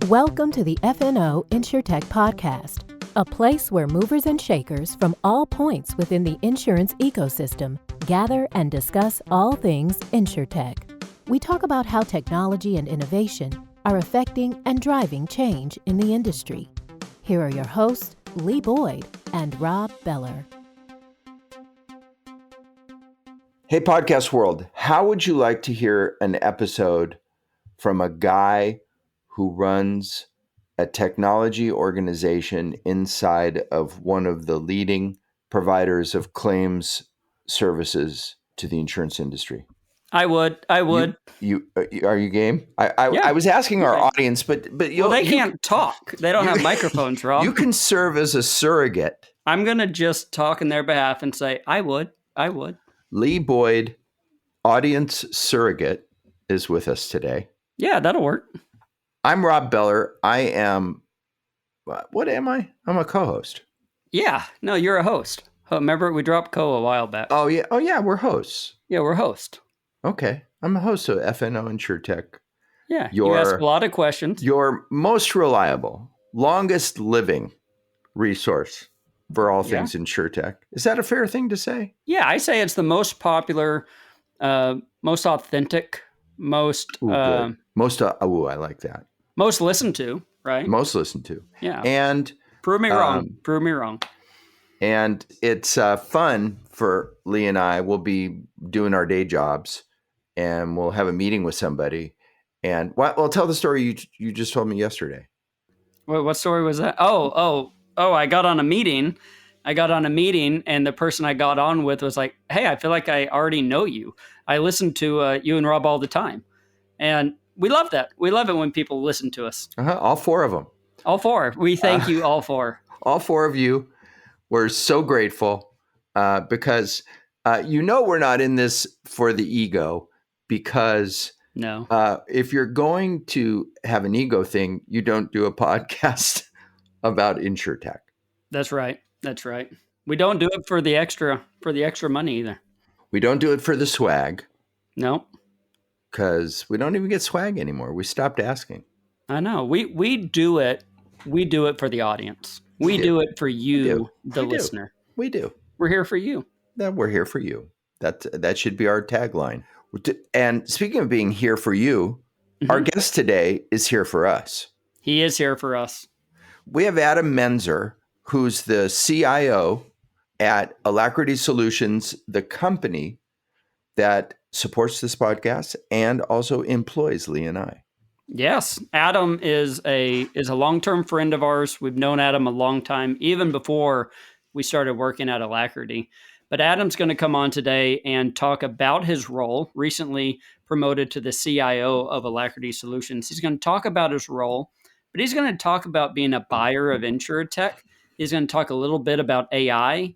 Welcome to the FNO InsureTech podcast, a place where movers and shakers from all points within the insurance ecosystem gather and discuss all things InsureTech. We talk about how technology and innovation are affecting and driving change in the industry. Here are your hosts, Lee Boyd and Rob Beller. Hey, podcast world, how would you like to hear an episode from a guy who runs a technology organization inside of one of the leading providers of claims services to the insurance industry? I would. You are you game? I was asking our audience, but they can't talk. They don't have microphones, Rob. You can serve as a surrogate. I'm gonna just talk in their behalf and say I would. Lee Boyd, audience surrogate, is with us today. Yeah, that'll work. I'm Rob Beller. I am, what am I? I'm a co-host. Yeah, no, you're a host. Remember, we dropped co a while back. Oh yeah, we're hosts. Yeah, we're host. Okay, I'm a host of FNO InsureTech. Yeah, you ask a lot of questions. Your most reliable, longest living resource for all things InsureTech. Is that a fair thing to say? Yeah, I say it's the most popular, most authentic, most... I like that. Most listened to, right? Most listened to. Yeah. And prove me wrong. And it's fun for Lee and I. We'll be doing our day jobs, and we'll have a meeting with somebody. And well, tell the story you just told me yesterday. Wait, what story was that? Oh! I got on a meeting. And the person I got on with was like, "Hey, I feel like I already know you. I listen to you and Rob all the time," and we love that. We love it when people listen to us. All four of them. All four. We thank you, all four. All four of you. We're so grateful because we're not in this for the ego, because no, if you're going to have an ego thing, you don't do a podcast about InsureTech. That's right. We don't do it for the extra money either. We don't do it for the swag. No. Because we don't even get swag anymore. We stopped asking. I know. We do it. We do it for the audience. We do it for you, the listener. We do. We're here for you. We're here for you. That should be our tagline. And speaking of being here for you, our guest today is here for us. He is here for us. We have Adam Menszer, who's the CIO at Alacrity Solutions, the company that supports this podcast and also employs Lee and I. Yes, Adam is a long-term friend of ours. We've known Adam a long time, even before we started working at Alacrity. But Adam's going to come on today and talk about his role, recently promoted to the CIO of Alacrity Solutions. He's going to talk about his role, but he's going to talk about being a buyer of InsureTech. He's going to talk a little bit about AI.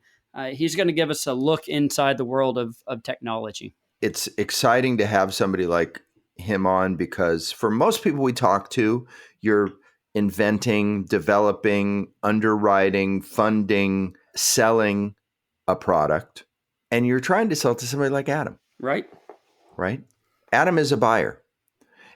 He's going to give us a look inside the world of technology. It's exciting to have somebody like him on, because for most people we talk to, you're inventing, developing, underwriting, funding, selling a product, and you're trying to sell it to somebody like Adam. Right. Adam is a buyer.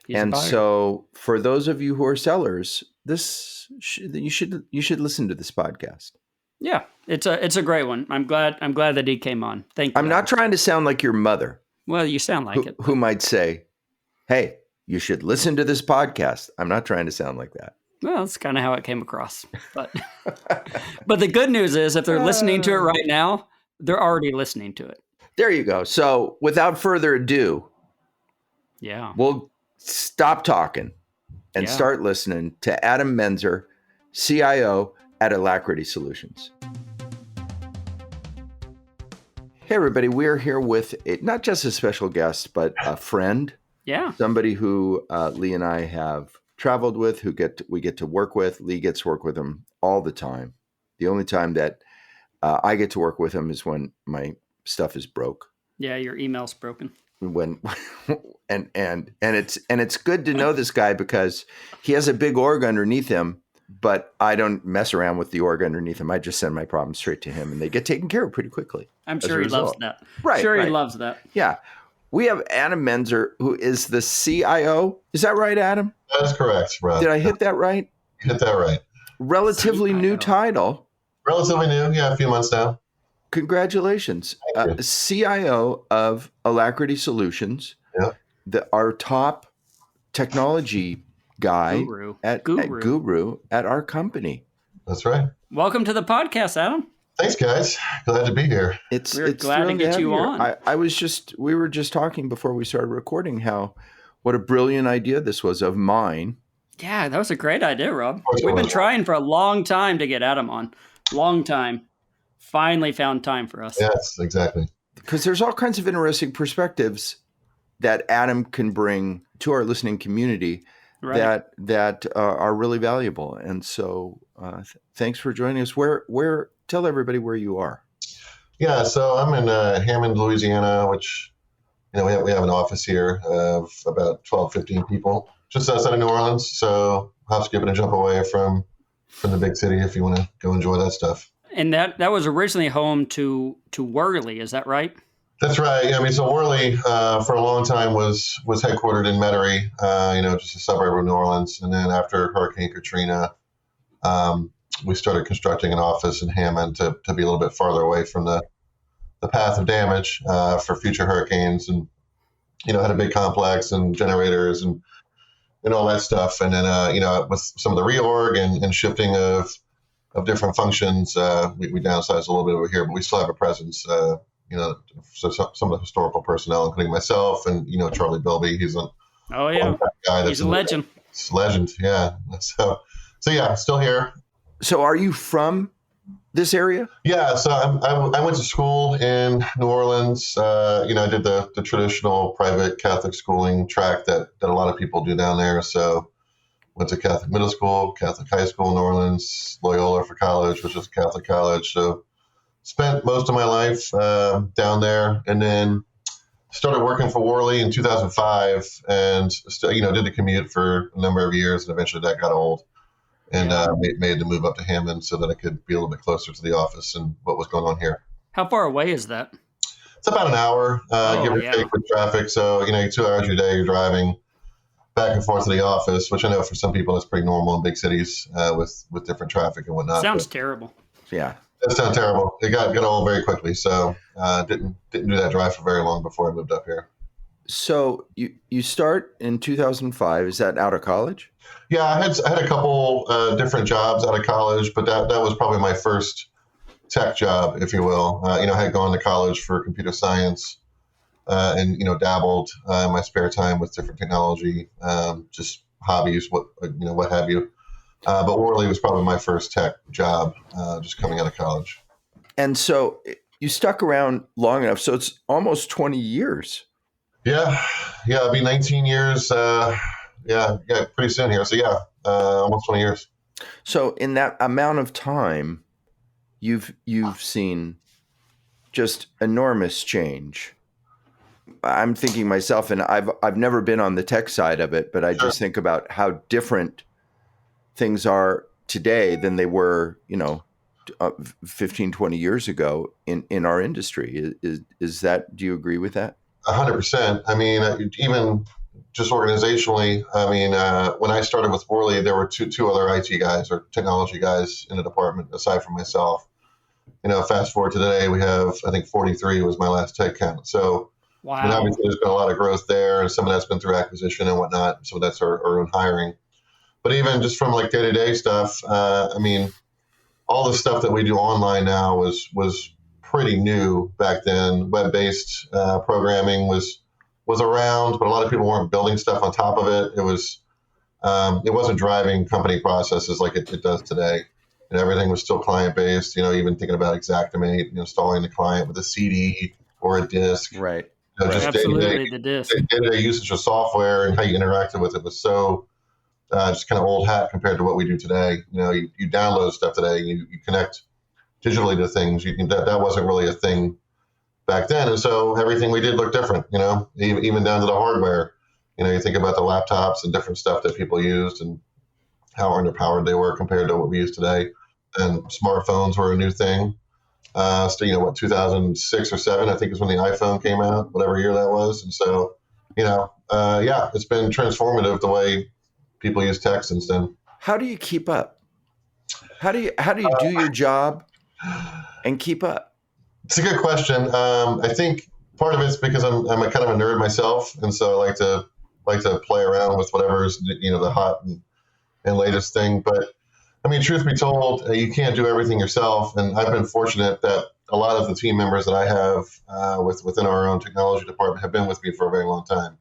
He's a buyer. So for those of you who are sellers, you should listen to this podcast. Yeah, it's a great one. I'm glad that he came on. Thank you. I'm not trying to sound like your mother. Well, you sound like it. Who might say, "Hey, you should listen to this podcast." I'm not trying to sound like that. Well, that's kind of how it came across. But but the good news is, if they're listening to it right now, they're already listening to it. There you go. So without further ado, we'll stop talking and start listening to Adam Menszer, CIO at Alacrity Solutions. Hey, everybody. We're here with not just a special guest, but a friend. Yeah. Somebody who Lee and I have traveled with, we get to work with. Lee gets to work with him all the time. The only time that I get to work with him is when my stuff is broke. Yeah, your email's broken. And it's good to know this guy, because he has a big org underneath him but I don't mess around with the org underneath him. I just send my problems straight to him, and they get taken care of pretty quickly. I'm sure he loves that. Right. Sure, right. he loves that. Yeah. We have Adam Menszer, who is the CIO. Is that right, Adam? That is correct, Rob. Did I hit that right? You hit that right. Relatively new title. Relatively new, yeah, a few months now. Congratulations. CIO of Alacrity Solutions, our top technology guy Guru at our company. That's right. Welcome to the podcast, Adam. Thanks, guys. Glad to be here. We're glad to get you on. We were just talking before we started recording what a brilliant idea this was of mine. Yeah, that was a great idea, Rob. We've been trying for a long time to get Adam on. Long time. Finally found time for us. Yes, exactly. Because there's all kinds of interesting perspectives that Adam can bring to our listening community that are really valuable. And so thanks for joining us. Tell everybody where you are. Yeah, so I'm in Hammond, Louisiana, which, we have an office here of about 12, 15 people, just outside of New Orleans. So hop, skip, and a jump away from the big city if you want to go enjoy that stuff. And that was originally home to Worley, is that right? That's right. Yeah, so Worley for a long time was headquartered in Metairie, just a suburb of New Orleans. And then after Hurricane Katrina, we started constructing an office in Hammond to be a little bit farther away from the path of damage for future hurricanes, and had a big complex and generators and all that stuff. And then with some of the reorg and shifting of different functions, we downsized a little bit over here, but we still have a presence. So some of the historical personnel, including myself and Charlie Bilby, he's a guy he's a legend. It's a legend, yeah. So yeah, still here. So are you from this area? Yeah, so I went to school in New Orleans. I did the traditional private Catholic schooling track that a lot of people do down there. So went to Catholic middle school, Catholic high school in New Orleans, Loyola for college, which is a Catholic college. So spent most of my life down there, and then started working for Worley in 2005, and did the commute for a number of years, and eventually that got old. And made the move up to Hammond so that I could be a little bit closer to the office and what was going on here. How far away is that? It's about an hour, give or take with traffic. So, 2 hours your day, you're driving back and forth to the office, which I know for some people is pretty normal in big cities with different traffic and whatnot. Sounds terrible. Yeah. That sounds terrible. It got old very quickly. So didn't do that drive for very long before I moved up here. So you start in 2005. Is that out of college? Yeah, I had a couple different jobs out of college, but that was probably my first tech job, if you will. I had gone to college for computer science and dabbled in my spare time with different technology, just hobbies, what have you. But Worley was probably my first tech job, just coming out of college. And so you stuck around long enough. So it's almost 20 years. Yeah, it'll be 19 years. Pretty soon here. So almost 20 years. So in that amount of time, you've seen just enormous change. I'm thinking myself, and I've never been on the tech side of it, but I just think about how different things are today than they were, 15, 20 years ago in our industry. Is that, do you agree with that? 100%. I mean, even just organizationally, when I started with Worley, there were two other IT guys or technology guys in the department aside from myself. Fast forward to today, we have, I think 43 was my last tech count. So wow. Obviously there's been a lot of growth there, and some of that's been through acquisition and whatnot. So that's our own hiring. But even just from like day-to-day stuff, all the stuff that we do online now was pretty new back then. Web-based programming was around, but a lot of people weren't building stuff on top of it. It wasn't driving company processes like it does today. Everything was still client-based. Even thinking about Xactimate, installing the client with a CD or a disk. Right. Just absolutely, the disk. Day-to-day usage of software and how you interacted with it was so just kind of old hat compared to what we do today. You download stuff today, you connect digitally to things. That wasn't really a thing back then, and so everything we did looked different. Even down to the hardware. You think about the laptops and different stuff that people used, and how underpowered they were compared to what we use today. And smartphones were a new thing. So, 2006 or 7, I think is when the iPhone came out, whatever year that was. And so, it's been transformative the way people use tech since then. How do you keep up? How do you do your job and keep up? It's a good question. I think part of it's because I'm a kind of a nerd myself, and so I like to play around with whatever's the hot and latest thing. But I mean, truth be told, you can't do everything yourself, and I've been fortunate that a lot of the team members that I have within our own technology department have been with me for a very long time.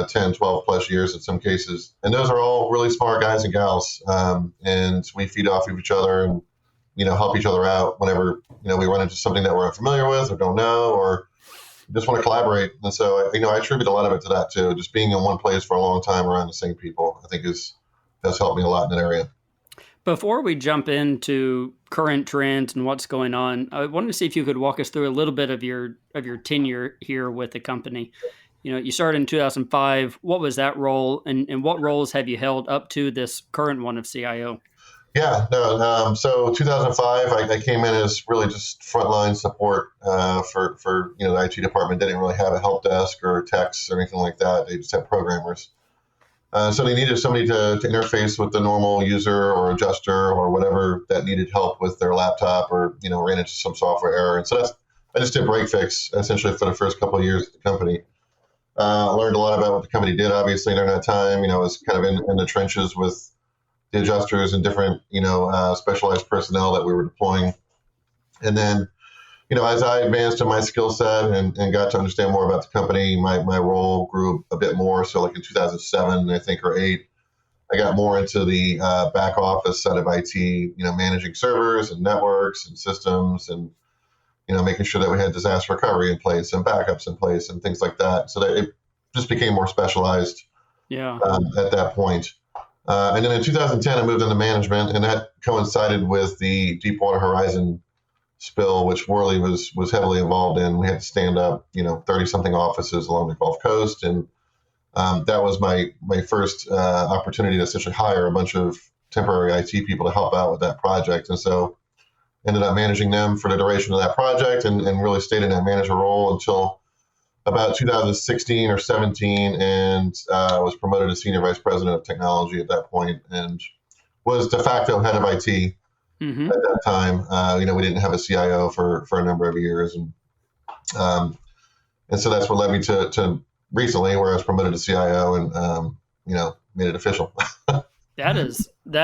10, 12 plus years in some cases. And those are all really smart guys and gals. And we feed off of each other and, help each other out whenever, we run into something that we're unfamiliar with or don't know, or just want to collaborate. And so, I attribute a lot of it to that too. Just being in one place for a long time around the same people, I think has helped me a lot in that area. Before we jump into current trends and what's going on, I wanted to see if you could walk us through a little bit of your tenure here with the company. You started in 2005. What was that role, and what roles have you held up to this current one of CIO? Yeah, no. So 2005, I came in as really just frontline support for the IT department. They didn't really have a help desk or techs or anything like that. They just had programmers. So they needed somebody to interface with the normal user or adjuster or whatever that needed help with their laptop or ran into some software error. And so I just did break fix essentially for the first couple of years at the company. Learned a lot about what the company did, obviously, during that time. I was kind of in the trenches with the adjusters and different, specialized personnel that we were deploying. And then, as I advanced in my skill set and got to understand more about the company, my role grew a bit more. So like in 2007, I think, or 8, I got more into the back office side of IT, managing servers and networks and systems and making sure that we had disaster recovery in place and backups in place and things like that. So that it just became more specialized at that point. And then in 2010, I moved into management, and that coincided with the Deepwater Horizon spill, which Worley was heavily involved in. We had to stand up, 30-something offices along the Gulf Coast. And that was my first opportunity to essentially hire a bunch of temporary IT people to help out with that project. And so ended up managing them for the duration of that project and really stayed in that manager role until about 2016 or 17 and was promoted to senior vice president of technology at that point and was de facto head of IT at that time. We didn't have a CIO for a number of years. And so that's what led me to recently where I was promoted to CIO and, made it official. That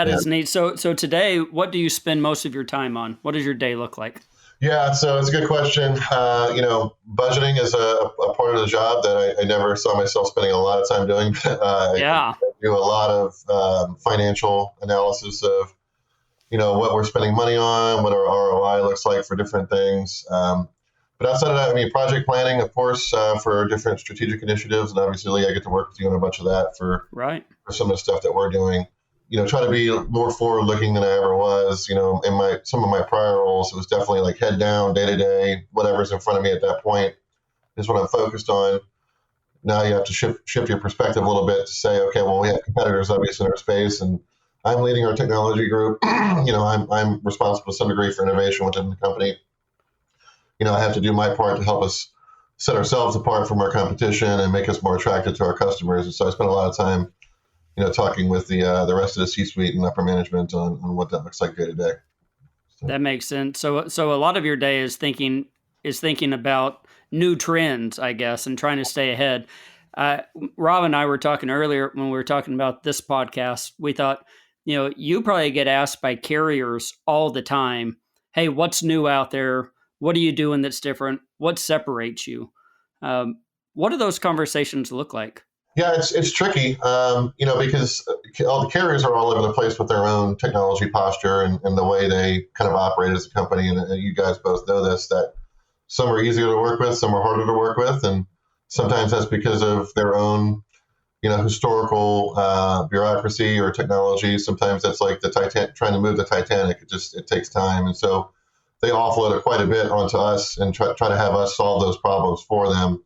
is neat. So today, what do you spend most of your time on? What does your day look like? Yeah, so it's a good question. Budgeting is a part of the job that I never saw myself spending a lot of time doing. I do a lot of financial analysis of, what we're spending money on, what our ROI looks like for different things. But outside of that, project planning, of course, for different strategic initiatives. And obviously, I get to work with you on a bunch of that for some of the stuff that we're doing. Try to be more forward-looking than I ever was. In some of my prior roles, it was definitely like head down, day-to-day, whatever's in front of me at that point is what I'm focused on. Now you have to shift your perspective a little bit to say, okay, well, we have competitors obviously in our space, and I'm leading our technology group. I'm responsible to some degree for innovation within the company. I have to do my part to help us set ourselves apart from our competition and make us more attractive to our customers. And so I spend a lot of time talking with the rest of the C-suite and upper management on what that looks like day to day. So. That makes sense. So a lot of your day is thinking about new trends, I guess, and trying to stay ahead. Rob and I were talking earlier when we were talking about this podcast. We thought, you probably get asked by carriers all the time, "Hey, what's new out there? What are you doing that's different? What separates you?" What do those conversations look like? Yeah, it's tricky, because all the carriers are all over the place with their own technology posture and the way they kind of operate as a company. And you guys both know this, that some are easier to work with, some are harder to work with. And sometimes that's because of their own, historical bureaucracy or technology. Sometimes that's like the Titanic, trying to move the Titanic. It takes time. And so they offload it quite a bit onto us and try to have us solve those problems for them.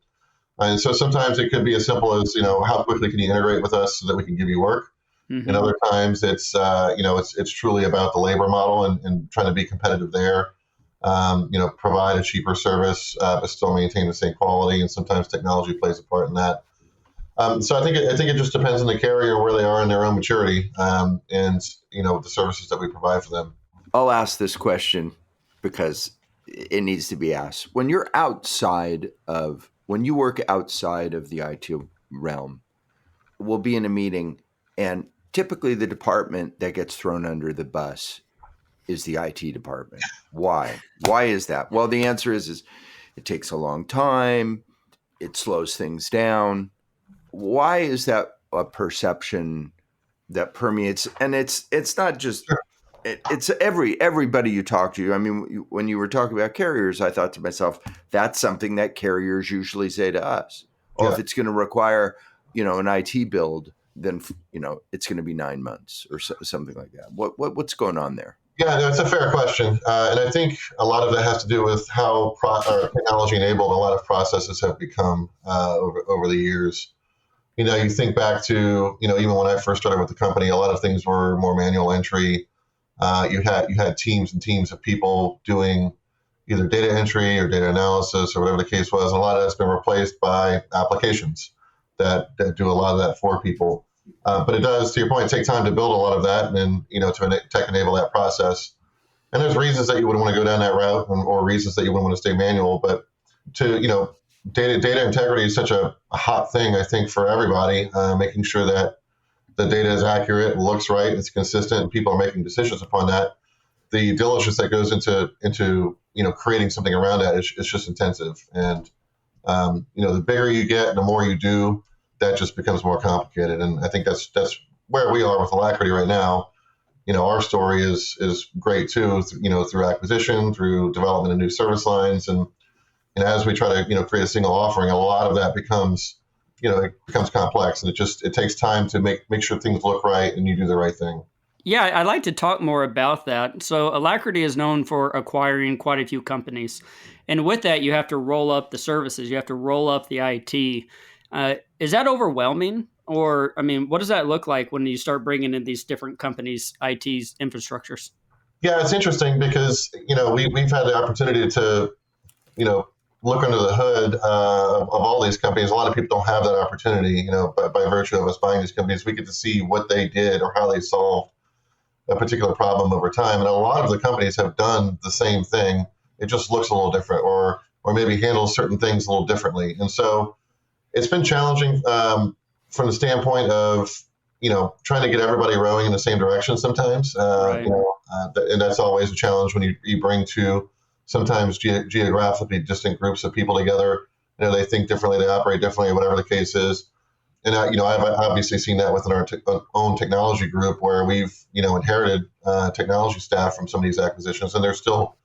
And so sometimes it could be as simple as, how quickly can you integrate with us so that we can give you work? And other times it's truly about the labor model and trying to be competitive there. Provide a cheaper service, but still maintain the same quality. And sometimes technology plays a part in that. So I think it just depends on the carrier, where they are in their own maturity, and the services that we provide for them. I'll ask this question because it needs to be asked. When you work outside of the IT realm, we'll be in a meeting, and typically the department that gets thrown under the bus is the IT department. Why? Why is that? Well, the answer is it takes a long time. It slows things down. Why is that a perception that permeates? And it's not just, it's everybody you talk to. I mean, when you were talking about carriers, I thought to myself, that's something that carriers usually say to us. Or if it's going to require, an IT build, then, it's going to be 9 months or something like that. What's going on there? Yeah, no, it's a fair question. And I think a lot of that has to do with how technology enabled a lot of processes have become over the years. You think back to, even when I first started with the company, a lot of things were more manual entry. You had teams and teams of people doing either data entry or data analysis or whatever the case was. And a lot of that's been replaced by applications that do a lot of that for people. But it does, to your point, take time to build a lot of that and, to tech enable that process. And there's reasons that you would want to go down that route or reasons that you wouldn't want to stay manual. But data integrity is such a hot thing, I think, for everybody, making sure that the data is accurate, looks right, it's consistent, and people are making decisions upon that. The diligence that goes into creating something around that is just intensive. And, the bigger you get, the more you do, that just becomes more complicated. And I think that's where we are with Alacrity right now. Our story is great too, through acquisition, through development of new service lines. And as we try to, create a single offering, a lot of that becomes complex, and it takes time to make sure things look right and you do the right thing. Yeah, I'd like to talk more about that. So Alacrity is known for acquiring quite a few companies. And with that, you have to roll up the services. You have to roll up the IT. Is that overwhelming? Or, what does that look like when you start bringing in these different companies' IT's infrastructures? Yeah, it's interesting because, we've had the opportunity to, look under the hood of all these companies. A lot of people don't have that opportunity, by virtue of us buying these companies. We get to see what they did or how they solved a particular problem over time. And a lot of the companies have done the same thing. It just looks a little different or maybe handles certain things a little differently. And so it's been challenging from the standpoint of, trying to get everybody rowing in the same direction sometimes. Right. And that's always a challenge when you bring two sometimes geographically distant groups of people together. They think differently, they operate differently, whatever the case is. And I've obviously seen that within our own technology group, where we've inherited technology staff from some of these acquisitions, and they're still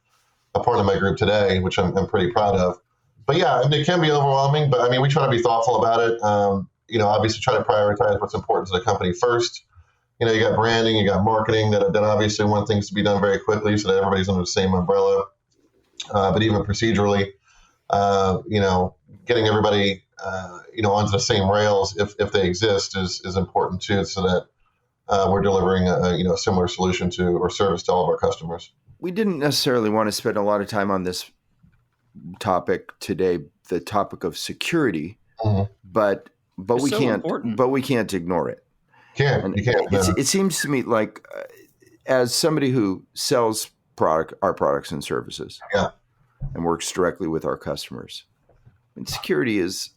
a part of my group today, which I'm pretty proud of. But yeah, it can be overwhelming. But we try to be thoughtful about it. Obviously try to prioritize what's important to the company first. You got branding, you got marketing that obviously want things to be done very quickly so that everybody's under the same umbrella. But even procedurally, getting everybody, onto the same rails if they exist is important too, so that we're delivering a similar solution to or service to all of our customers. We didn't necessarily want to spend a lot of time on this topic today, the topic of security, but we so can't. Important. But we can't ignore it. You can't. It seems to me like, as somebody who sells our products and services, and works directly with our customers, and security is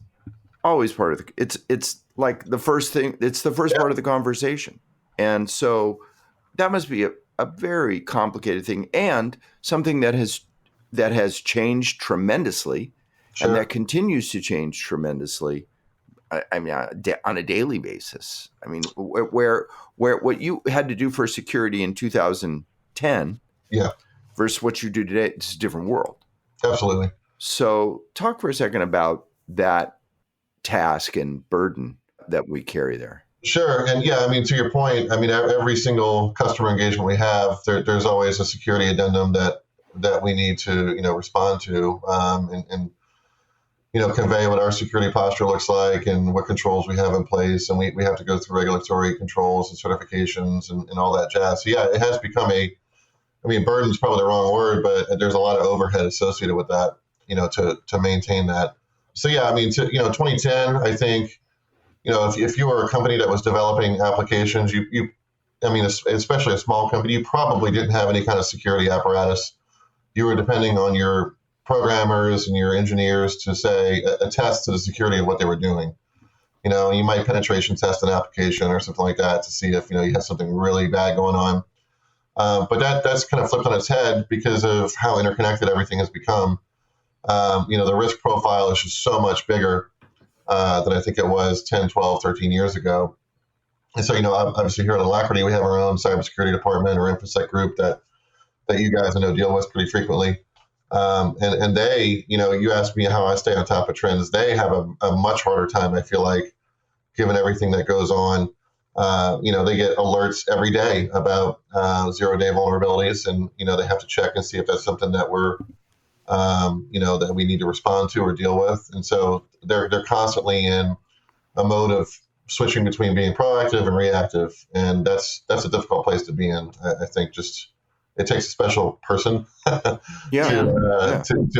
always part of it's like the first thing. It's the first part of the conversation, and so that must be a very complicated thing, and something that has changed tremendously, and that continues to change tremendously. On a daily basis. Where what you had to do for security in 2010, versus what you do today, it's a different world. Absolutely. So, talk for a second about that task and burden that we carry there. Sure. And to your point, every single customer engagement we have, there's always a security addendum that we need to, respond to. And convey what our security posture looks like and what controls we have in place. And we have to go through regulatory controls and certifications and all that jazz. So yeah, it has become burden is probably the wrong word, but there's a lot of overhead associated with that, to maintain that. So yeah, 2010, I think, if you were a company that was developing applications, especially a small company, you probably didn't have any kind of security apparatus. You were depending on your programmers and your engineers to say attest to the security of what they were doing. You might penetration test an application or something like that to see if you have something really bad going on. But that's kind of flipped on its head because of how interconnected everything has become. The risk profile is just so much bigger than I think it was 10, 12, 13 years ago. And so, obviously here at Alacrity, we have our own cybersecurity department or InfoSec group that you guys I know deal with pretty frequently. And they, you asked me how I stay on top of trends. They have a much harder time, I feel like, given everything that goes on. They get alerts every day about 0-day vulnerabilities, and they have to check and see if that's something that we're that we need to respond to or deal with. And so they're constantly in a mode of switching between being proactive and reactive, and that's a difficult place to be in. I think just it takes a special person to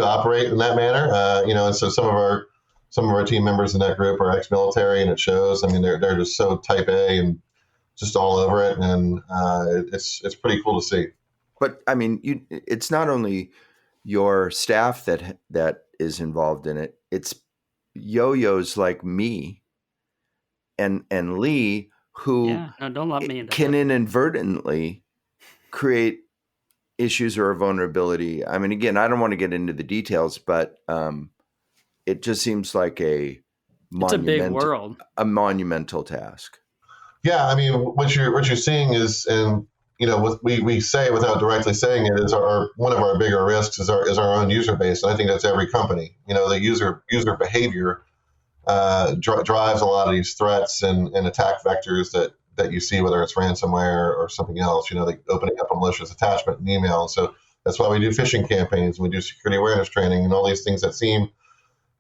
operate in that manner. And so some of our team members in that group are ex-military, and it shows. They're just so type A and just all over it, and it's pretty cool to see. But it's not only your staff that is involved in it. It's yo-yos like me and Lee who don't let me into can that. inadvertently create issues or a vulnerability. Again, I don't want to get into the details, but it just seems like it's a big world, a monumental task. Yeah, what you're seeing is, and what we say without directly saying it, is one of our bigger risks is our own user base, and I think that's every company. The user behavior drives a lot of these threats and attack vectors that you see, whether it's ransomware or something else. Like opening up a malicious attachment in email. And so that's why we do phishing campaigns, and we do security awareness training, and all these things that seem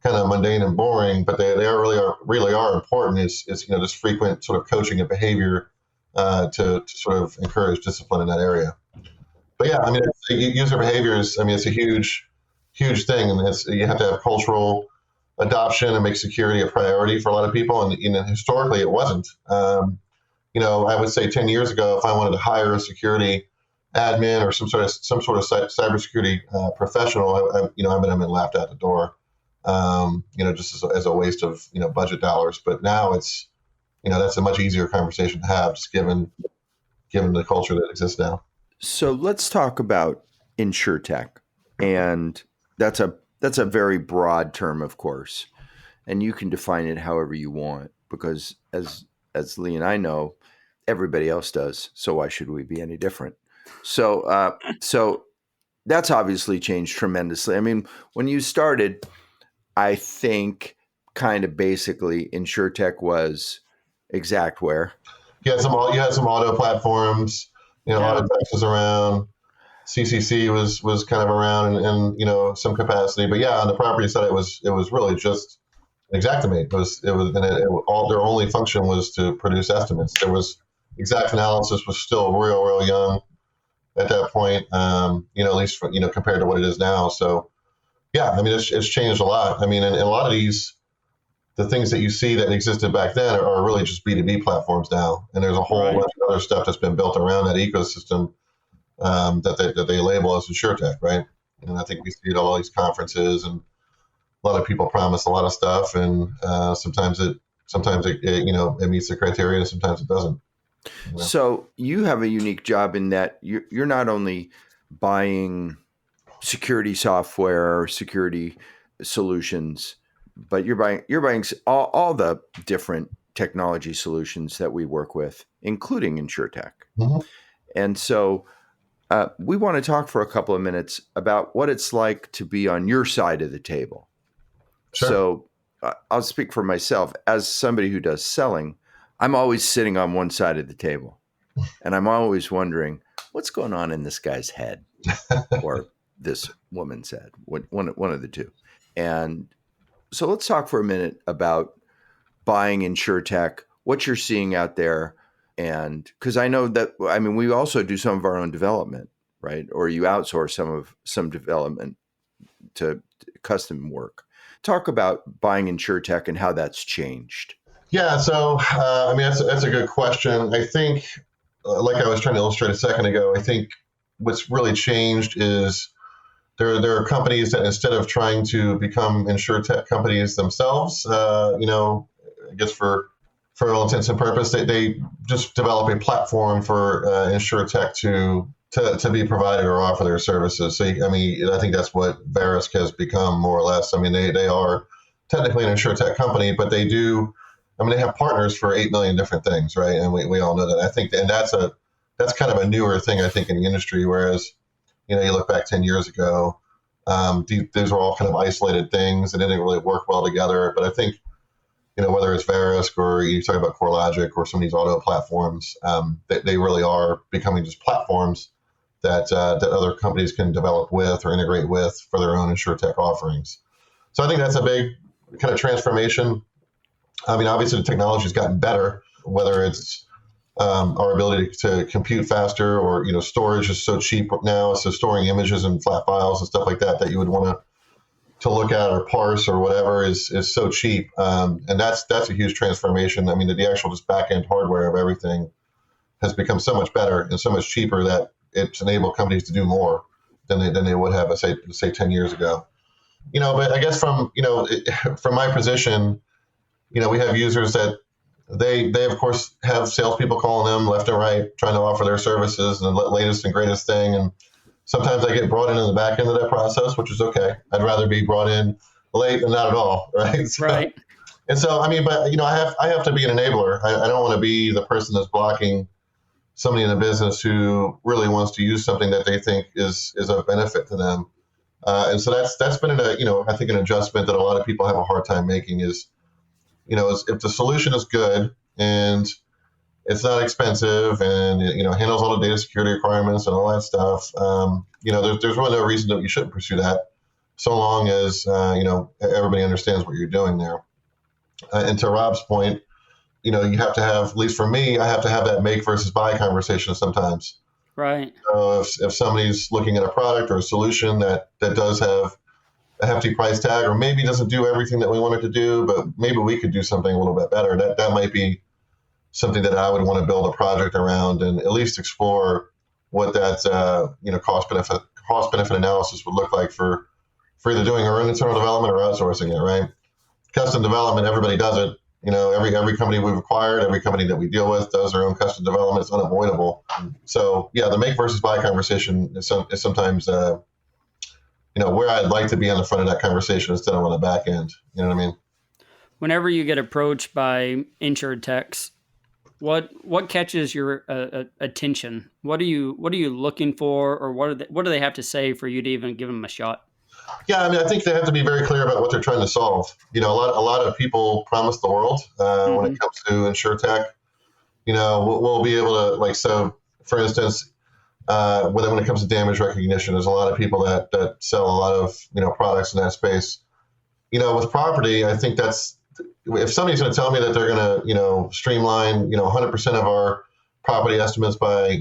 kind of mundane and boring, but they really are important. Is just frequent sort of coaching of behavior to sort of encourage discipline in that area. But yeah, user behavior is it's a huge thing, and you have to have cultural adoption and make security a priority for a lot of people. And historically, it wasn't. I would say 10 years ago, if I wanted to hire a security admin or some sort of cybersecurity professional, I would have been laughed out the door. Just as a waste of budget dollars. But now it's that's a much easier conversation to have, just given the culture that exists now. So let's talk about InsureTech, and that's a very broad term, of course, and you can define it however you want, because as Lee and I know, everybody else does. So why should we be any different? So that's obviously changed tremendously. When you started, I think kind of basically InsureTech was Xactware. You had some auto platforms, Autotex was around, CCC was kind of around in some capacity, but yeah, on the property side, it was really just Xactimate. Their only function was to produce estimates. There was exact analysis was still real young at that point, at least compared to what it is now. So yeah, it's changed a lot. And a lot of the things that you see that existed back then are really just B2B platforms now. And there's a whole bunch of other stuff that's been built around that ecosystem that they label as InsureTech, right? And I think we see it at all these conferences, and a lot of people promise a lot of stuff, and sometimes it meets the criteria, and sometimes it doesn't. So you have a unique job in that you're not only buying security software or security solutions, but you're buying all the different technology solutions that we work with, including InsureTech. Mm-hmm. And so we want to talk for a couple of minutes about what it's like to be on your side of the table. Sure. So I'll speak for myself. As somebody who does selling, I'm always sitting on one side of the table, and I'm always wondering what's going on in this guy's head or this woman's head, one of the two. And So let's talk for a minute about buying InsureTech, what you're seeing out there. And because I know that, we also do some of our own development, right? Or you outsource some development to custom work. Talk about buying InsureTech and how that's changed. Yeah, so that's a good question. I think, like I was trying to illustrate a second ago, I think what's really changed is there are companies that instead of trying to become InsureTech companies themselves, I guess for all intents and purposes, they just develop a platform for InsureTech to be provided or offer their services. So, I think that's what Verisk has become more or less. They are technically an InsureTech company, but they have partners for 8 million different things, right? And we all know that. I think, and that's kind of a newer thing, I think, in the industry, whereas, you look back 10 years ago, these were all kind of isolated things and they didn't really work well together. But I think, whether it's Verisk or you talk about CoreLogic or some of these auto platforms, they really are becoming just platforms that other companies can develop with or integrate with for their own InsureTech offerings. So I think that's a big kind of transformation. Obviously the technology has gotten better, whether it's our ability to compute faster or, storage is so cheap now. So storing images and flat files and stuff like that you would want to look at or parse or whatever is so cheap. And that's a huge transformation. The actual just back end hardware of everything has become so much better and so much cheaper that it's enabled companies to do more than they would have, say 10 years ago. But I guess from my position, we have users that they of course have salespeople calling them left and right, trying to offer their services and the latest and greatest thing. And sometimes I get brought in the back end of that process, which is okay. I'd rather be brought in late than not at all, right? Right. And so, but I have to be an enabler. I don't want to be the person that's blocking somebody in the business who really wants to use something that they think is of benefit to them. And so that's been I think an adjustment that a lot of people have a hard time making is, if the solution is good and it's not expensive and it, handles all the data security requirements and all that stuff, there's really no reason that you shouldn't pursue that, so long as everybody understands what you're doing there. And to Rob's point, you have to have, at least for me, I have to have that make versus buy conversation sometimes. Right. So if somebody's looking at a product or a solution that does have a hefty price tag, or maybe doesn't do everything that we want it to do, but maybe we could do something a little bit better, that might be something that I would want to build a project around and at least explore what that cost benefit analysis would look like for either doing our own internal development or outsourcing it, right? Custom development, everybody does it. Every company we've acquired, every company that we deal with does their own custom development. It's unavoidable. So yeah, the make versus buy conversation is sometimes where I'd like to be on the front of that conversation instead of on the back end. You know what I mean? Whenever you get approached by InsureTechs, what catches your attention? What are you looking for, or what do they have to say for you to even give them a shot? Yeah, I think they have to be very clear about what they're trying to solve. A lot of people promise the world when it comes to InsureTech. We'll be able to, so for instance, when it comes to damage recognition, there's a lot of people that sell a lot of products in that space. With property, I think that's, if somebody's going to tell me that they're going to streamline 100% of our property estimates by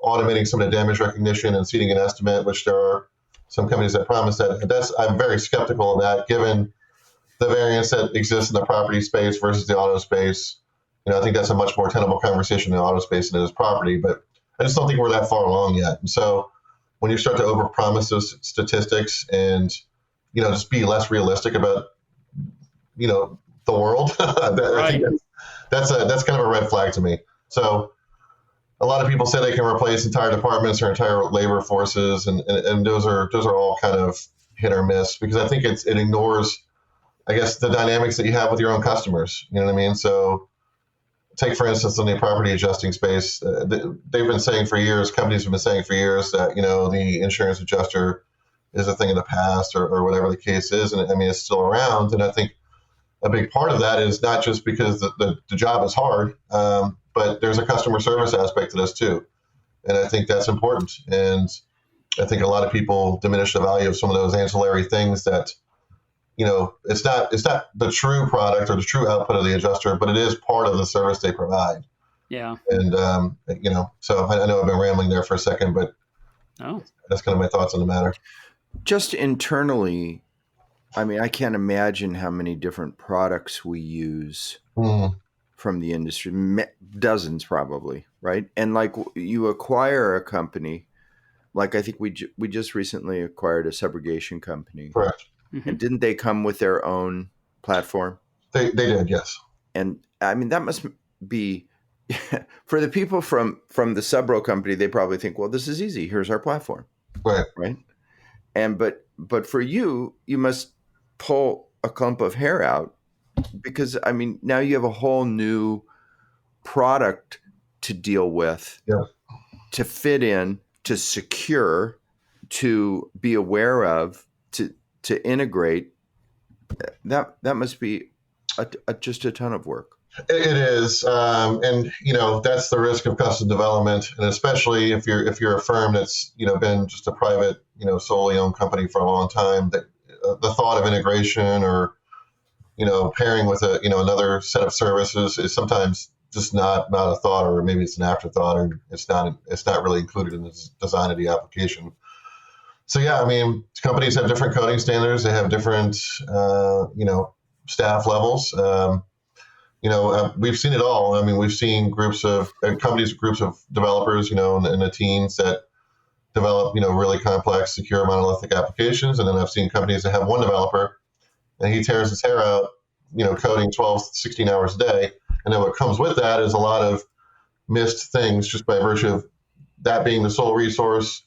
automating some of the damage recognition and seeding an estimate, which there are some companies that promise that, I'm very skeptical of that, given the variance that exists in the property space versus the auto space. I think that's a much more tenable conversation in the auto space than it is property, but I just don't think we're that far along yet. And so when you start to overpromise those statistics and, just be less realistic about, the world, I think that's kind of a red flag to me. So a lot of people say they can replace entire departments or entire labor forces, and those are all kind of hit or miss, because I think it ignores, I guess, the dynamics that you have with your own customers. You know what I mean? So take, for instance, in the property adjusting space, they've been saying for years, companies have been saying for years that, the insurance adjuster is a thing of the past or whatever the case is. And it's still around. And I think a big part of that is not just because the job is hard, but there's a customer service aspect to this too. And I think that's important. And I think a lot of people diminish the value of some of those ancillary things that it's not the true product or the true output of the adjuster, but it is part of the service they provide. Yeah. And, so I know I've been rambling there for a second, but that's kind of my thoughts on the matter. Just internally, I mean, I can't imagine how many different products we use from the industry, dozens probably, right? And like you acquire a company, like I think we just recently acquired a subrogation company. Correct. Mm-hmm. And didn't they come with their own platform? They did, yes. And I mean, that must be, for the people from the subro company, they probably think, well, this is easy. Here's our platform. Right. And but for you must pull a clump of hair out, because I mean, now you have a whole new product to deal with, to fit in, to secure, to be aware of, to integrate. That must be just a ton of work. It is, and that's the risk of custom development, and especially if you're a firm that's been just a private solely owned company for a long time. That the thought of integration or pairing with another set of services is sometimes just not a thought, or maybe it's an afterthought, or it's not really included in the design of the application. So yeah, I mean, companies have different coding standards. They have different staff levels. We've seen it all. I mean, we've seen groups of developers, in the teams that develop, really complex, secure, monolithic applications. And then I've seen companies that have one developer and he tears his hair out, coding 12, 16 hours a day. And then what comes with that is a lot of missed things just by virtue of that being the sole resource,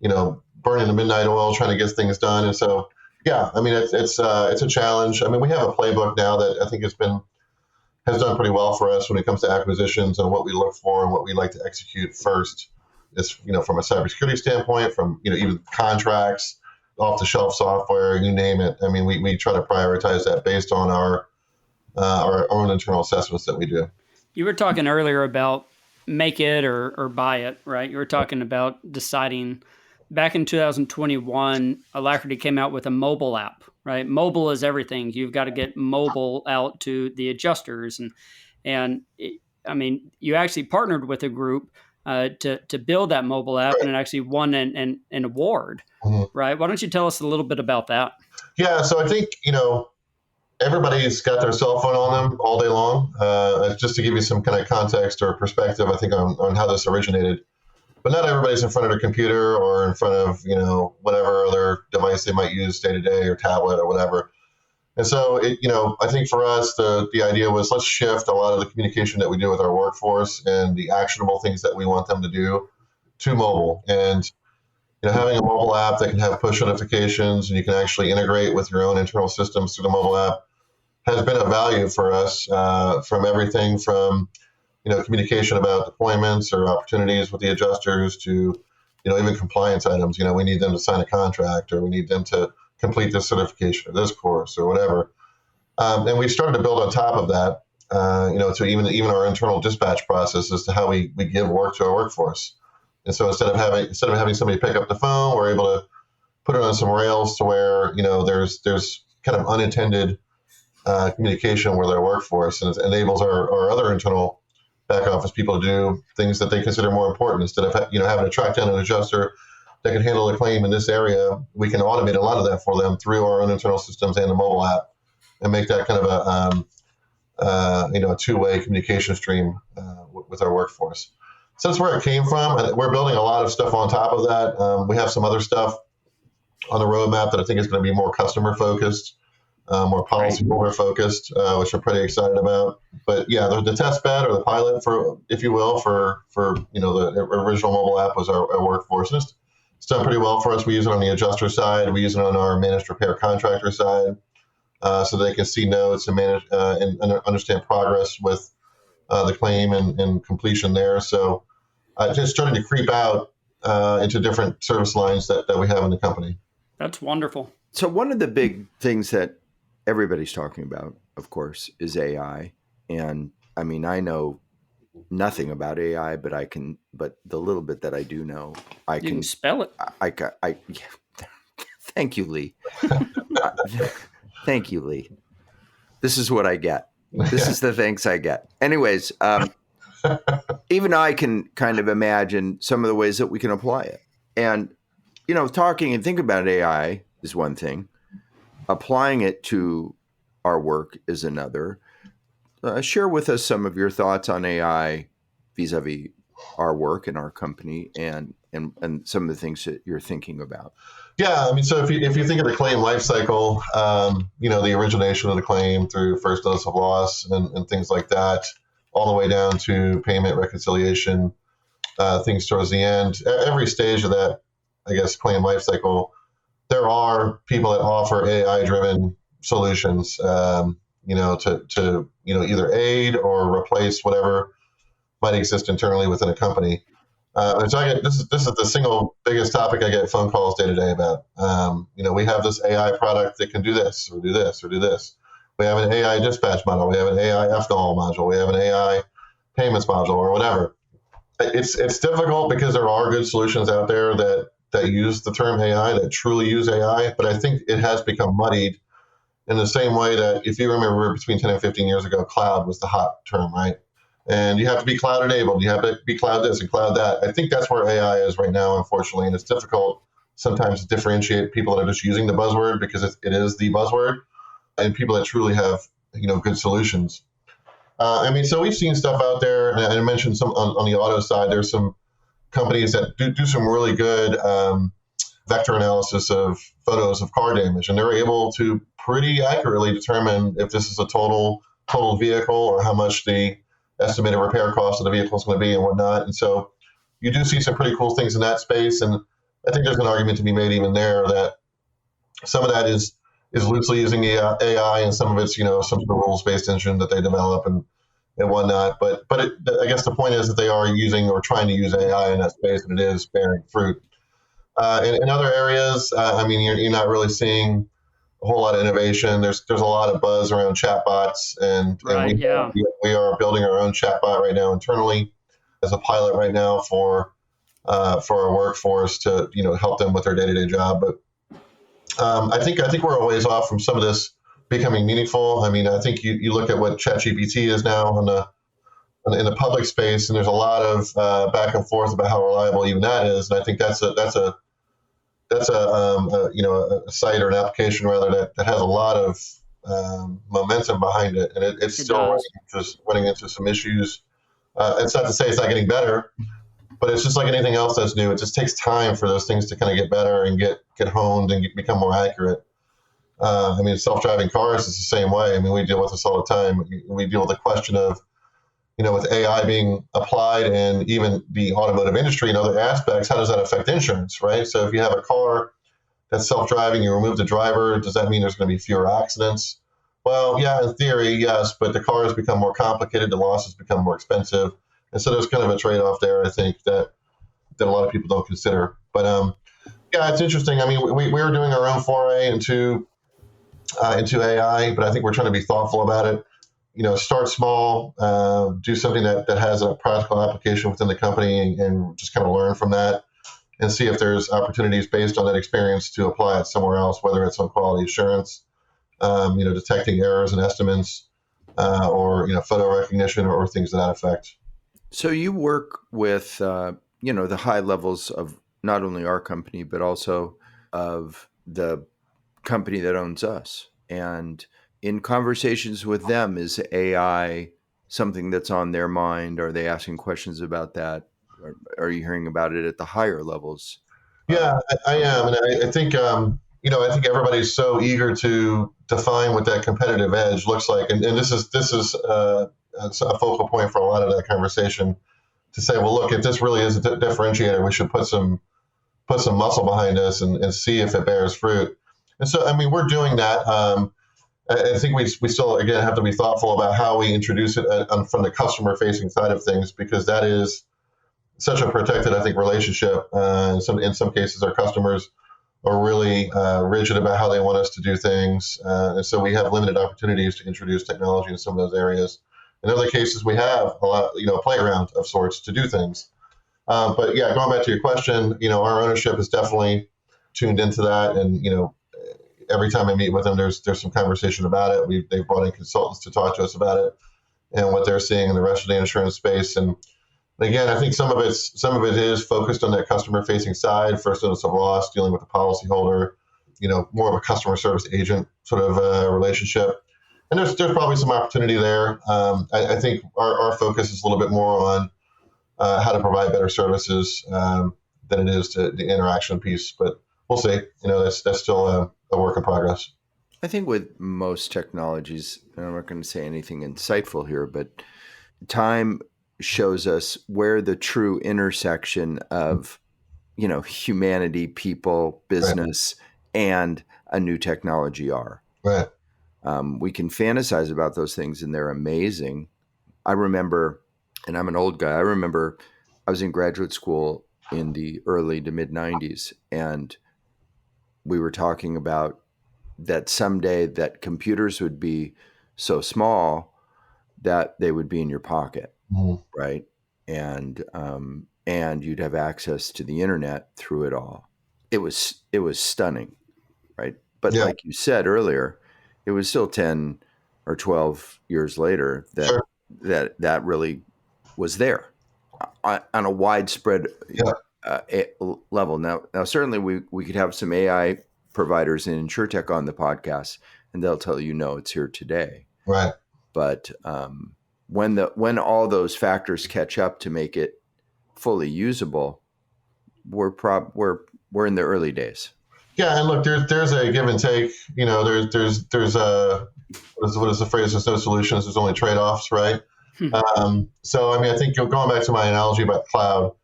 burning the midnight oil, trying to get things done. And so, yeah, I mean, it's a challenge. I mean, we have a playbook now that I think has done pretty well for us when it comes to acquisitions and what we look for and what we like to execute first is, from a cybersecurity standpoint, from, even contracts, off-the-shelf software, you name it. I mean, we try to prioritize that based on our own internal assessments that we do. You were talking earlier about make it or buy it, right? You were talking about deciding. Back in 2021, Alacrity came out with a mobile app, right? Mobile is everything. You've got to get mobile out to the adjusters. And I mean, you actually partnered with a group to build that mobile app, and it actually won an award, right? Why don't you tell us a little bit about that? Yeah, so I think, everybody's got their cell phone on them all day long. Just to give you some kind of context or perspective, I think, on how this originated. But not everybody's in front of their computer or in front of, whatever other device they might use day to day, or tablet or whatever. And so, I think for us, the idea was, let's shift a lot of the communication that we do with our workforce and the actionable things that we want them to do to mobile. And, having a mobile app that can have push notifications and you can actually integrate with your own internal systems through the mobile app has been a value for us, from everything from communication about deployments or opportunities with the adjusters to, even compliance items. We need them to sign a contract, or we need them to complete this certification or this course or whatever. And we started to build on top of that, to even our internal dispatch process as to how we give work to our workforce. And so instead of having somebody pick up the phone, we're able to put it on some rails to where, there's kind of unintended communication with our workforce, and it enables our other internal back office people to do things that they consider more important. Instead of having to track down an adjuster that can handle a claim in this area, we can automate a lot of that for them through our own internal systems and the mobile app, and make that kind of a two-way communication stream with our workforce. So that's where it came from. We're building a lot of stuff on top of that. We have some other stuff on the roadmap that I think is going to be more customer focused, more policyholder focused, which I'm pretty excited about. But yeah, the test bed, or the pilot, for, if you will, for the original mobile app was our workforce. And it's done pretty well for us. We use it on the adjuster side. We use it on our managed repair contractor side, so they can see notes and manage and understand progress with the claim and completion there. So just starting to creep out into different service lines that we have in the company. That's wonderful. So one of the big things that everybody's talking about, of course, is AI. And I mean, I know nothing about AI, but but the little bit that I do know, I can spell it. I thank you, Lee. Thank you, Lee. This is what I get. This is the thanks I get. Anyways, even I can kind of imagine some of the ways that we can apply it. And, talking and thinking about AI is one thing. Applying it to our work is another. Share with us some of your thoughts on AI vis-a-vis our work and our company and some of the things that you're thinking about. Yeah, so if you think of the claim life cycle, the origination of the claim through first notice of loss and things like that, all the way down to payment reconciliation, things towards the end, every stage of that, I guess, claim life cycle, there are people that offer AI-driven solutions, to either aid or replace whatever might exist internally within a company. And so this is the single biggest topic I get phone calls day to day about. We have this AI product that can do this or do this or do this. We have an AI dispatch model. We have an AI FNOL module. We have an AI payments module or whatever. It's difficult because there are good solutions out there that use the term AI, that truly use AI, but I think it has become muddied in the same way that if you remember between 10 and 15 years ago, cloud was the hot term, right? And you have to be cloud enabled. You have to be cloud this and cloud that. I think that's where AI is right now, unfortunately. And it's difficult sometimes to differentiate people that are just using the buzzword because it is the buzzword and people that truly have, good solutions. So we've seen stuff out there, and I mentioned some on the auto side. There's some companies that do some really good vector analysis of photos of car damage, and they're able to pretty accurately determine if this is a total vehicle or how much the estimated repair cost of the vehicle is going to be and whatnot. And so you do see some pretty cool things in that space. And I think there's an argument to be made even there that some of that is loosely using the AI and some of it's, some sort of rules-based engine that they develop and whatnot. But I guess the point is that they are using or trying to use AI in that space, and it is bearing fruit. In other areas, you're not really seeing a whole lot of innovation. There's a lot of buzz around chatbots, and we are building our own chatbot right now internally as a pilot right now for our workforce to help them with their day-to-day job. But I think we're a ways off from some of this becoming meaningful. I think you look at what ChatGPT is now in the public space, and there's a lot of back and forth about how reliable even that is. And I think that's a site or an application rather that has a lot of momentum behind it, and it's still running into some issues. It's not to say it's not getting better, but it's just like anything else that's new. It just takes time for those things to kind of get better and get honed and become more accurate. Self-driving cars is the same way. We deal with this all the time. We deal with the question of, with AI being applied and even the automotive industry and other aspects, how does that affect insurance, right? So if you have a car that's self-driving, you remove the driver, does that mean there's going to be fewer accidents? Well, yeah, in theory, yes, but the cars become more complicated, the losses become more expensive. And so there's kind of a trade-off there, I think, that a lot of people don't consider. But it's interesting. We're doing our own foray into AI, but I think we're trying to be thoughtful about it. Start small, do something that has a practical application within the company and just kind of learn from that and see if there's opportunities based on that experience to apply it somewhere else, whether it's on quality assurance, detecting errors and estimates, or, photo recognition or things to that effect. So you work with, the high levels of not only our company, but also of the company that owns us. And in conversations with them, is AI something that's on their mind? Are they asking questions about that? Are you hearing about it at the higher levels? Yeah, I am. And I think, I think everybody's so eager to define what that competitive edge looks like. And this is a focal point for a lot of that conversation to say, well, look, if this really is a differentiator, we should put some muscle behind us and see if it bears fruit. And so, we're doing that. I think we still, again, have to be thoughtful about how we introduce it from the customer-facing side of things, because that is such a protected, I think, relationship. In some cases, our customers are really rigid about how they want us to do things. And so we have limited opportunities to introduce technology in some of those areas. In other cases, we have a lot, playground of sorts to do things. But yeah, going back to your question, our ownership is definitely tuned into that. And, every time I meet with them, there's some conversation about it. They've brought in consultants to talk to us about it and what they're seeing in the rest of the insurance space. And again, I think some of it is focused on that customer facing side, first notice of loss, dealing with the policyholder, more of a customer service agent sort of relationship. And there's probably some opportunity there. I think our focus is a little bit more on how to provide better services than it is to the interaction piece. But we'll see. That's still a work in progress. I think with most technologies, and I'm not going to say anything insightful here, but time shows us where the true intersection of, humanity, people, business, and a new technology are. Right. We can fantasize about those things, and they're amazing. I remember, and I'm an old guy, I remember I was in graduate school in the early to mid 90s, and we were talking about that someday that computers would be so small that they would be in your pocket, right? And you'd have access to the internet through it all. It was stunning, right? But Yeah. like you said earlier, it was still 10 or 12 years later that Sure. that really was there on a widespread level. Now certainly we could have some AI providers in InsureTech on the podcast, and they'll tell you, no, it's here today. Right. But when all those factors catch up to make it fully usable, we're in the early days. Yeah, and look, there's a give and take. There's a what is the phrase? There's no solutions. There's only trade-offs, right? So I think going back to my analogy about the cloud,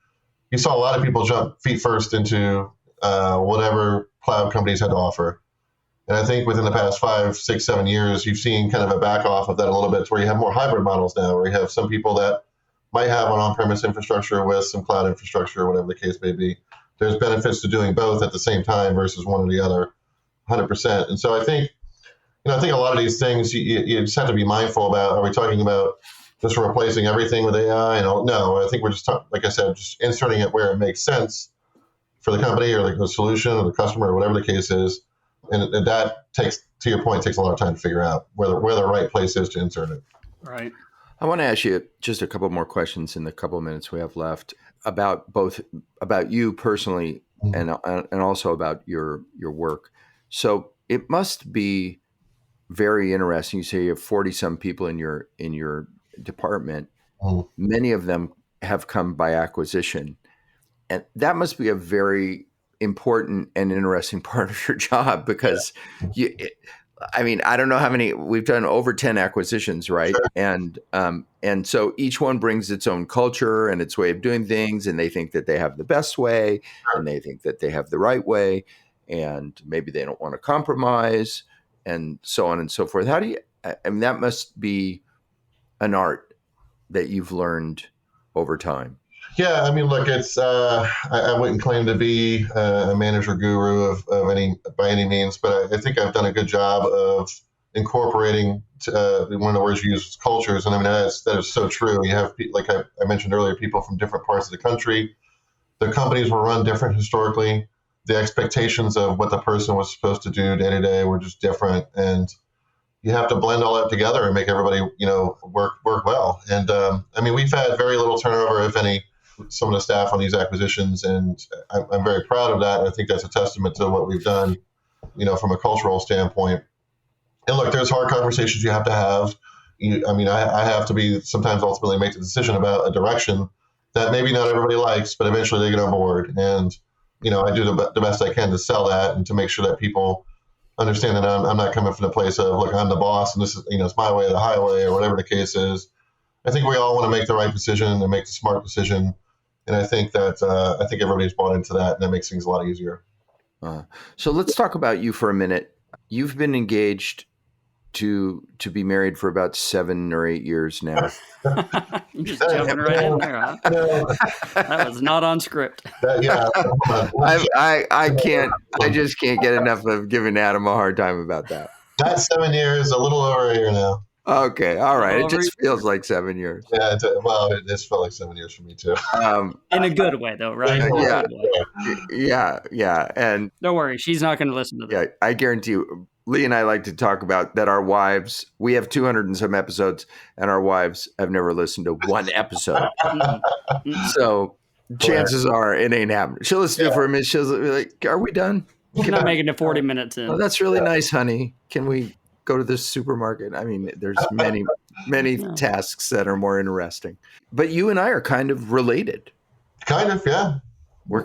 you saw a lot of people jump feet first into whatever cloud companies had to offer. And I think within the past 5, 6, 7 years, you've seen kind of a back off of that a little bit, to where you have more hybrid models now, where you have some people that might have an on-premise infrastructure with some cloud infrastructure, whatever the case may be. There's benefits to doing both at the same time versus one or the other, 100%. And so I think a lot of these things you just have to be mindful about. Are we talking about just replacing everything with AI? No, I think we're just like I said, just inserting it where it makes sense for the company or the solution or the customer or whatever the case is. And that takes a lot of time to figure out where the right place is to insert it. Right. I want to ask you just a couple more questions in the couple of minutes we have left about you personally and also about your work. So it must be very interesting. You say you have 40 some people in your department. Many of them have come by acquisition, and that must be a very important and interesting part of your job, because I don't know how many, we've done over 10 acquisitions, right? Sure. And so each one brings its own culture and its way of doing things, and they think that they have the best way, and they think that they have the right way, and maybe they don't want to compromise, and so on and so forth. That must be an art that you've learned over time. Yeah, look, it's I wouldn't claim to be a manager guru by any means, but I think I've done a good job of incorporating one of the words you use is cultures, and that is so true. You have, like I mentioned earlier, people from different parts of the country. The companies were run different historically. The expectations of what the person was supposed to do day to day were just different, and you have to blend all that together and make everybody work well. And we've had very little turnover, if any, some of the staff on these acquisitions, and I'm very proud of that. And I think that's a testament to what we've done, from a cultural standpoint. And look, there's hard conversations you have to have. I have to be sometimes ultimately make the decision about a direction that maybe not everybody likes, but eventually they get on board. And, I do the best I can to sell that and to make sure that people understand that I'm not coming from the place of, look, I'm the boss and this is, it's my way or the highway or whatever the case is. I think we all want to make the right decision and make the smart decision. And I think that everybody's bought into that, and that makes things a lot easier. So let's talk about you for a minute. You've been engaged to be married for about 7 or 8 years now. Just jumping right in there, huh? That was not on script. I just can't get enough of giving Adam a hard time about that. That's 7 years, a little over a year now. Okay, all right. It Over just feels like 7 years. Yeah, it just felt like 7 years for me too. in a good way, though, right? In a Yeah. good way. Yeah. And Don't worry, she's not going to listen to this. yeah, I guarantee you, Lee and I like to talk about that our wives, we have 200 and some episodes, and our wives have never listened to one episode. So chances are it ain't happening. She'll listen to it for a minute. She'll be like, are we done? You're not making it 40 minutes in. Oh, that's really nice, honey. Can we go to the supermarket? I mean, there's many tasks that are more interesting. But you and I are kind of related. Kind of, yeah. We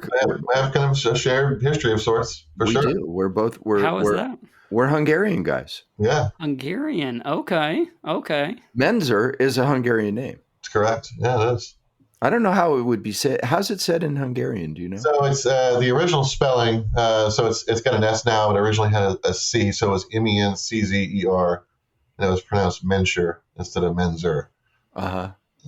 have kind of a shared history of sorts, for sure. We do. How is that? We're Hungarian guys. Yeah. Hungarian. Okay. Menszer is a Hungarian name. That's correct. Yeah, it is. I don't know how it would be said. How's it said in Hungarian? Do you know? So it's the original spelling. So it's got an S now, but originally had a C. So it was Menczer, and it was pronounced Menszer instead of Menszer.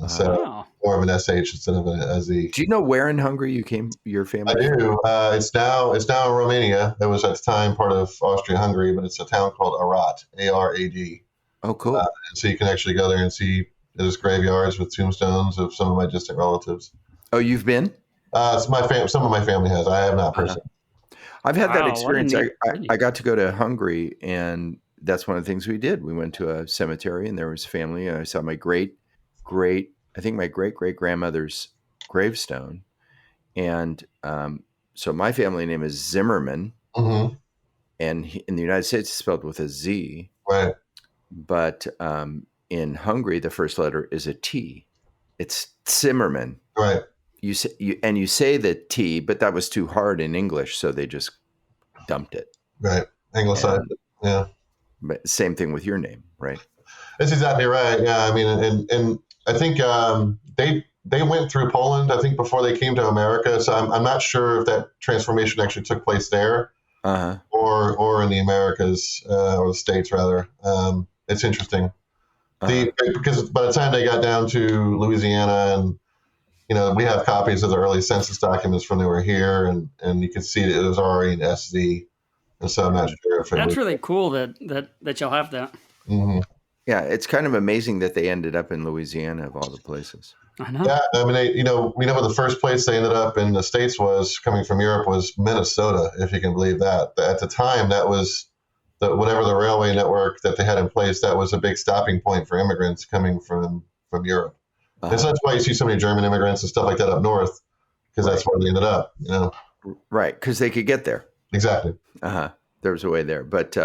So more of an SH instead of a Z. Do you know where in Hungary your family? I do. It's now in Romania. It was at the time part of Austria-Hungary, but it's a town called Arad, Arad. Oh, cool. And so you can actually go there and see there's graveyards with tombstones of some of my distant relatives. Oh, you've been? It's some of my family has. I have not personally. I've had that experience. I got to go to Hungary, and that's one of the things we did. We went to a cemetery, and there was family. I saw my great grandmother's gravestone, and so my family name is Zimmerman, and in the United States, it's spelled with a Z. Right. But in Hungary, the first letter is a T. It's Zimmerman. Right. You say the T, but that was too hard in English, so they just dumped it. Right. Anglicized. Yeah. But same thing with your name, right? That's exactly right. Yeah. I mean, and I think they went through Poland, I think, before they came to America. So I'm not sure if that transformation actually took place there or in the Americas or the States, rather. It's interesting. Because by the time they got down to Louisiana, and we have copies of the early census documents from they were here, and you can see it was already an SZ. And so I'm not sure if that's really cool that y'all have that. Mm-hmm. Yeah, it's kind of amazing that they ended up in Louisiana of all the places. I know. Yeah, I mean, we know what the first place they ended up in the States was coming from Europe was Minnesota, if you can believe that. At the time, that was whatever the railway network that they had in place, that was a big stopping point for immigrants coming from Europe. And so that's why you see so many German immigrants and stuff like that up north, because that's where they ended up. Right, because they could get there. Exactly. There was a way there, but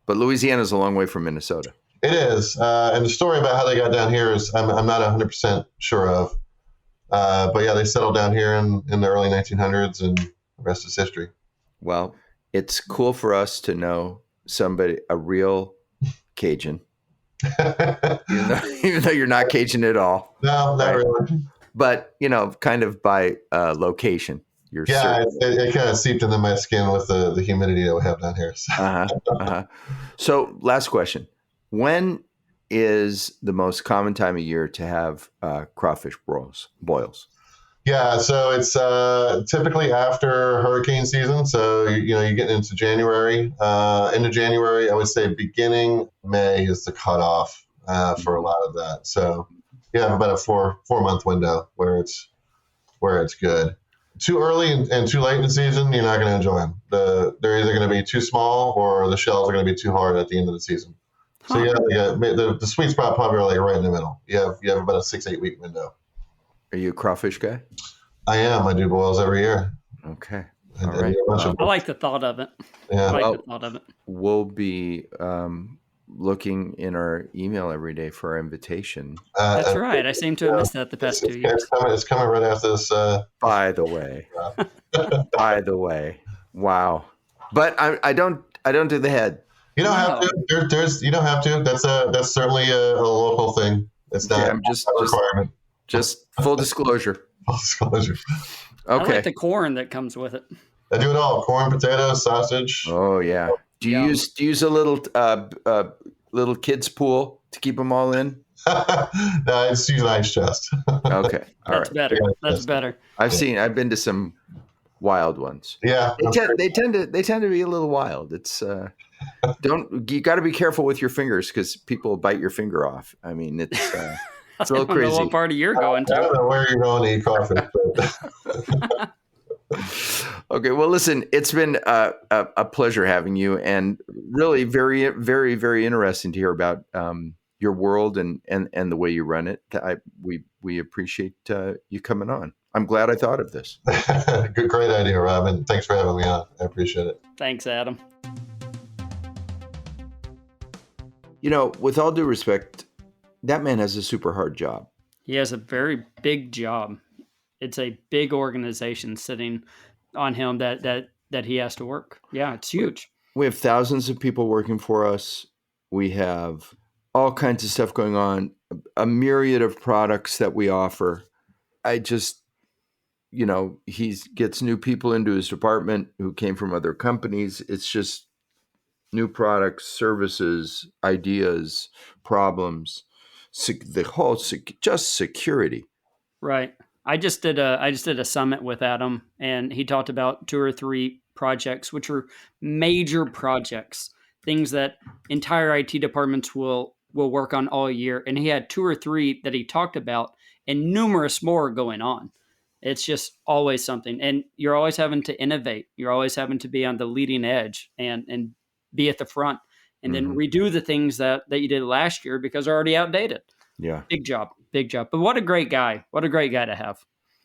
Louisiana's a long way from Minnesota. It is, and the story about how they got down here is I'm not 100% sure of. But yeah, they settled down here in the early 1900s, and the rest is history. Well, it's cool for us to know a real Cajun, even though you're not Cajun at all. No, not really. But kind of by location. It kind of seeped into my skin with the humidity that we have down here. So. So last question. When is the most common time of year to have crawfish boils? Yeah, so it's typically after hurricane season. So you get into January. Into January, I would say beginning May is the cutoff for a lot of that. So you have about a four month window where it's good. Too early and too late in the season, you're not going to enjoy them. They're either going to be too small or the shells are going to be too hard at the end of the season. So the sweet spot probably like right in the middle. You have about a 6-8 week window. Are you a crawfish guy? I am. I do boils every year. Okay. All right. I like the thought of it. Yeah. The thought of it. We'll be looking in our email every day for our invitation. That's right. I seem to have missed that the past 2 years. It's coming right after this. By the way. Wow. But I don't do the head. You don't have to. You don't have to. That's certainly a local thing. It's not a requirement. Just full disclosure. Full disclosure. Okay. I like the corn that comes with it. I do it all: corn, potatoes, sausage. Oh yeah. Do you use a little kids pool to keep them all in? No, I just use an ice chest. Okay. That's better. That's better. I've been to some wild ones. Yeah. They tend to be a little wild. It's You got to be careful with your fingers because people bite your finger off. I mean, it's a little I don't crazy. know what party you're going I don't to. know where you're going to eat crawfish, but Okay, well, listen, it's been a pleasure having you, and really very, very, very interesting to hear about your world and the way you run it. We appreciate you coming on. I'm glad I thought of this. Great idea, Rob, and thanks for having me on. I appreciate it. Thanks, Adam. You know, with all due respect, that man has a super hard job. He has a very big job. It's a big organization sitting on him that he has to work. Yeah, it's huge. We have thousands of people working for us. We have all kinds of stuff going on, a myriad of products that we offer. I just, he gets new people into his department who came from other companies. It's just new products, services, ideas, problems, the whole just security. Right. I just did a summit with Adam, and he talked about 2 or 3 projects, which are major projects, things that entire IT departments will work on all year. And he had 2 or 3 that he talked about, and numerous more going on. It's just always something, and you're always having to innovate. You're always having to be on the leading edge and be at the front, and then redo the things that you did last year because they're already outdated. Yeah. Big job. But what a great guy. What a great guy to have.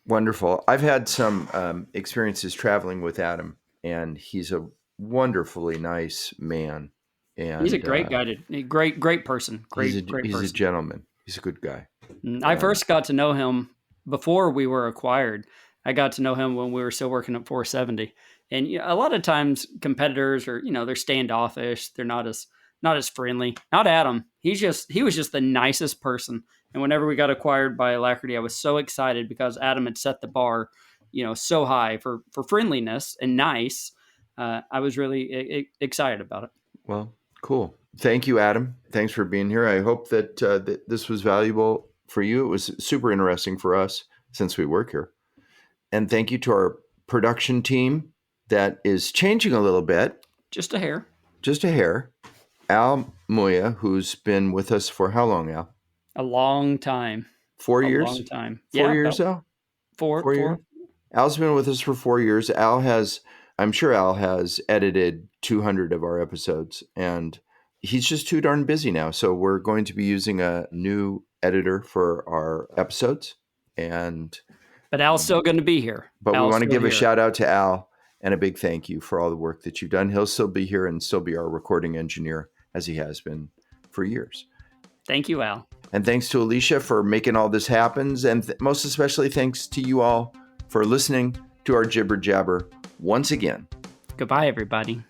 Wonderful. I've had some experiences traveling with Adam, and he's a wonderfully nice man. And he's a great guy. Great person. Great He's person. a gentleman. He's a good guy. I first got to know him before we were acquired. I got to know him when we were still working at 470. And a lot of times competitors are, they're standoffish. They're not as friendly. Not Adam. He was just the nicest person. And whenever we got acquired by Alacrity, I was so excited because Adam had set the bar, so high for friendliness and nice. I was really excited about it. Well, cool. Thank you, Adam. Thanks for being here. I hope that this was valuable for you. It was super interesting for us since we work here. And thank you to our production team that is changing a little bit. Just a hair. Al Moya, who's been with us for how long, Al? A long time. 4 years? A long time. 4 years, Al? 4 years? Al's been with us for 4 years. I'm sure Al has edited 200 of our episodes, and he's just too darn busy now. So we're going to be using a new editor for our episodes. But Al's still going to be here. But we want to give a shout out to Al and a big thank you for all the work that you've done. He'll still be here and still be our recording engineer as he has been for years. Thank you, Al. And thanks to Alicia for making all this happen. And most especially thanks to you all for listening to our jibber jabber once again. Goodbye, everybody.